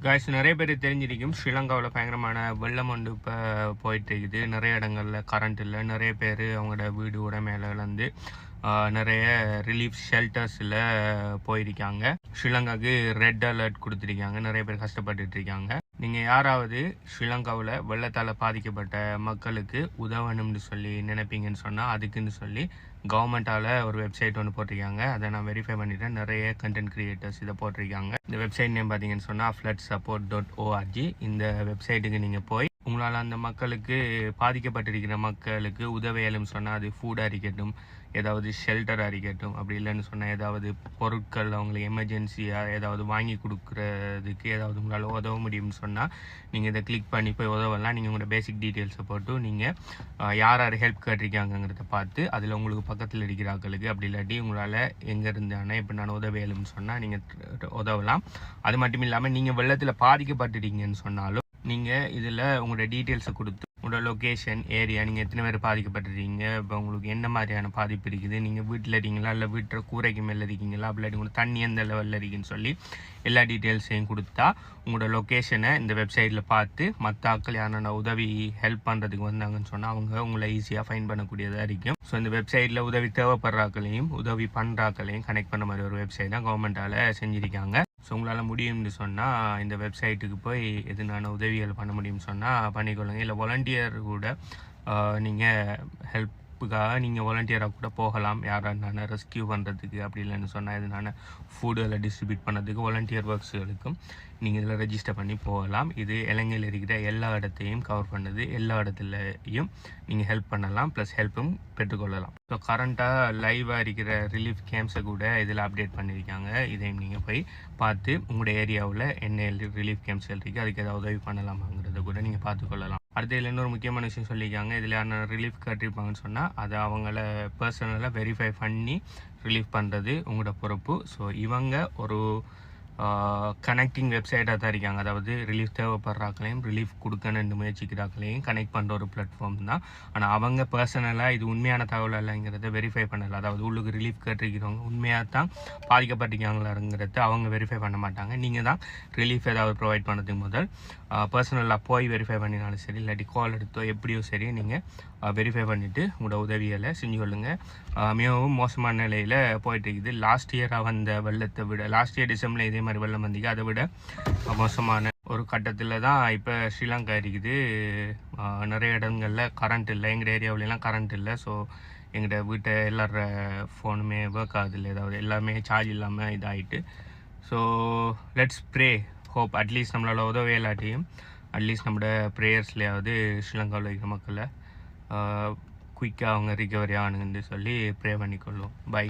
Guys நிறைய பேர் தெரிஞ்சிருக்கும் ஸ்ரீலங்காவில் பயங்கரமான வெள்ளம் ஒன்று இப்போ போயிட்டு இருக்குது. நிறைய இடங்களில் கரண்ட் இல்லை. நிறைய பேர் அவங்களோட வீடு உடைமையில இழந்து நிறைய ரிலீஃப் ஷெல்டர்ஸில் போயிருக்காங்க. ஸ்ரீலங்காவுக்கு ரெட் அலர்ட் கொடுத்துருக்காங்க. நிறைய பேர் கஷ்டப்பட்டுட்டு இருக்காங்க. நீங்கள் யாராவது ஸ்ரீலங்காவில் வெள்ளத்தால் பாதிக்கப்பட்ட மக்களுக்கு உதவணும்னு சொல்லி நினைப்பீங்கன்னு சொன்னால் அதுக்குன்னு சொல்லி கவர்மெண்ட்டால் ஒரு வெப்சைட் ஒன்று போட்டிருக்காங்க. அதை நான் வெரிஃபை பண்ணிட்டேன். நிறைய கண்டென்ட் கிரியேட்டர்ஸ் இதை போட்டிருக்காங்க. இந்த வெப்சைட் நேம் பார்த்தீங்கன்னு சொன்னால் floodsupport.org. இந்த வெப்சைட்டுக்கு நீங்கள் போய் உங்களால் அந்த மக்களுக்கு பாதிக்கப்பட்டிருக்கிற மக்களுக்கு உதவியலும் சொன்னால் அது ஃபுட்டாக இருக்கட்டும், ஏதாவது ஷெல்டராக இருக்கட்டும், அப்படி இல்லைன்னு சொன்னால் ஏதாவது பொருட்கள் அவங்களுக்கு எமர்ஜென்சியாக ஏதாவது வாங்கி கொடுக்குறதுக்கு ஏதாவது உங்களால் உதவ முடியும்னு சொன்னால் நீங்கள் இதை கிளிக் பண்ணி போய் உதவலாம். நீங்கள் உங்களோட பேசிக் டீட்டெயில்ஸை போட்டு நீங்கள் யார் யார் ஹெல்ப் கேட்டிருக்காங்கிறத பார்த்து அதில் உங்களுக்கு பக்கத்தில் இருக்கிறார்களுக்கு அப்படி இல்லாட்டி உங்களால் எங்கே இருந்தானே இப்போ நான் உதவியலும்னு சொன்னால் நீங்கள் உதவலாம். அது மட்டும் இல்லாமல் நீங்கள் வெள்ளத்தில் பாதிக்கப்பட்டுட்டீங்கன்னு சொன்னாலும் நீங்கள் இதில் உங்களோட டீட்டெயில்ஸை கொடுத்து உங்களோட லொக்கேஷன் ஏரியா, நீங்கள் எத்தனை பேர் பாதிக்கப்பட்டிருக்கீங்க, இப்போ உங்களுக்கு என்ன மாதிரியான பாதிப்பு இருக்குது, நீங்கள் வீட்டில் இருக்கீங்களா இல்லை வீட்டில் கூரைக்கு மேலே இருக்கீங்களா, அப்படி இல்லாட்டி உங்களுக்கு தண்ணி எந்த லெவலில் இருக்குன்னு சொல்லி எல்லா டீட்டெயில்ஸையும் கொடுத்தா உங்களோட லொக்கேஷனை இந்த வெப்சைட்டில் பார்த்து மற்ற ஆட்கள் யாரான உதவி ஹெல்ப் பண்ணுறதுக்கு வந்தாங்கன்னு சொன்னால் அவங்க உங்களை ஈஸியாக ஃபைன் பண்ணக்கூடியதாக இருக்கும். ஸோ இந்த வெப்சைட்டில் உதவி தேவைப்படுறாக்களையும் உதவி பண்ணுறாக்களையும் கனெக்ட் பண்ண மாதிரி ஒரு வெப்சைட் தான் கவர்மெண்ட்டால் செஞ்சுருக்காங்க. ஸோ உங்களால் முடியும்னு சொன்னால் இந்த வெப்சைட்டுக்கு போய் எதுனான உதவிகள் பண்ண முடியும்னு சொன்னால் பண்ணிக்கொள்ளுங்க. இல்லை வாலண்டியர் கூட நீங்கள் ஹெல்ப்புக்காக நீங்கள் வாலண்டியராக கூட போகலாம். யாரான ரெஸ்கியூ பண்ணுறதுக்கு அப்படி இல்லைன்னு சொன்னால் எதுனான ஃபுட்டெல்லாம் டிஸ்ட்ரிபியூட் பண்ணுறதுக்கு வாலண்டியர் ஒர்க்ஸுகளுக்கும் நீங்கள் இதில் ரெஜிஸ்டர் பண்ணி போகலாம். இது இலங்கையில் இருக்கிற எல்லா இடத்தையும் கவர் பண்ணுது. எல்லா இடத்துலையும் நீங்கள் ஹெல்ப் பண்ணலாம், ப்ளஸ் ஹெல்ப்பும் பெற்றுக்கொள்ளலாம். ஸோ கரண்ட்டாக லைவாக இருக்கிற ரிலீஃப் கேம்ப்ஸை கூட இதில் அப்டேட் பண்ணியிருக்காங்க. இதையும் நீங்கள் போய் பார்த்து உங்களுடைய ஏரியாவில் என்ன ரிலீஃப் கேம்ப்ஸ் இருக்குது, அதுக்கு ஏதாவது உதவி பண்ணலாமாங்கிறத கூட நீங்கள் பார்த்துக்கொள்ளலாம். அடுத்து இதில் இன்னொரு முக்கியமான விஷயம் சொல்லியிருக்காங்க. இதில் யாரும் ரிலீஃப் கேட்டிருப்பாங்கன்னு சொன்னால் அதை அவங்கள பர்சனலாக வெரிஃபை பண்ணி ரிலீஃப் பண்ணுறது உங்களோட பொறுப்பு. ஸோ இவங்க ஒரு கனெக்டிங் வெப்சைட்டாக தான் இருக்காங்க. அதாவது ரிலீஃப் தேவைப்படுறாக்களையும் ரிலீஃப் கொடுக்கணுன்னு முயற்சிக்கிறாக்களையும் கனெக்ட் பண்ணுற ஒரு பிளாட்ஃபார்ம் தான். ஆனால் அவங்க பர்சனலாக இது உண்மையான தகவல் இல்லைங்கிறத வெரிஃபை பண்ணலை. அதாவது உள்ளுக்கு ரிலீஃப் கேட்டிருக்கிறவங்க உண்மையாக தான் பாதிக்கப்பட்டிருக்காங்களாங்கிறத அவங்க வெரிஃபை பண்ண மாட்டாங்க. நீங்கள் தான் ரிலீஃப் ஏதாவது ப்ரொவைட் பண்ணுறதுக்கு முதல் பர்சனலாக போய் வெரிஃபை பண்ணினாலும் சரி, இல்லாட்டி கால் எடுத்தோ எப்படியோ சரி நீங்கள் வெரிஃபை பண்ணிவிட்டு உங்களோட உதவிகளை செஞ்சு கொள்ளுங்கள். மிகவும் மோசமான நிலையில் போயிட்டுருக்குது. லாஸ்ட் இயராக வந்த வெள்ளத்தை விட, லாஸ்ட் இயர் டிசம்பரில் இதே மாதிரி வெள்ளம் வந்தீங்க, அதை விட மோசமான ஒரு கட்டத்தில் தான் இப்போ ஸ்ரீலங்கா இருக்குது. நிறைய இடங்களில் கரண்ட் இல்லை. எங்கள் ஏரியாவிலலாம் கரண்ட் இல்லை. ஸோ எங்கள்கிட்ட வீட்டை எல்லார ஃபோனுமே ஒர்க் ஆகுதில்லை, ஏதாவது எல்லாமே சார்ஜ் இல்லாமல் இதாகிட்டு. So let's pray, hope at least நம்மளால் உதவி இல்லாட்டியும் அட்லீஸ்ட் நம்மளோட ப்ரேயர்ஸ்லேயாவது ஸ்ரீலங்காவில் இருக்கிற மக்களை குயிக்காக அவங்க ரிகவரி ஆகணுன்னு சொல்லி ப்ரே பண்ணிக்கொள்ளும். பை.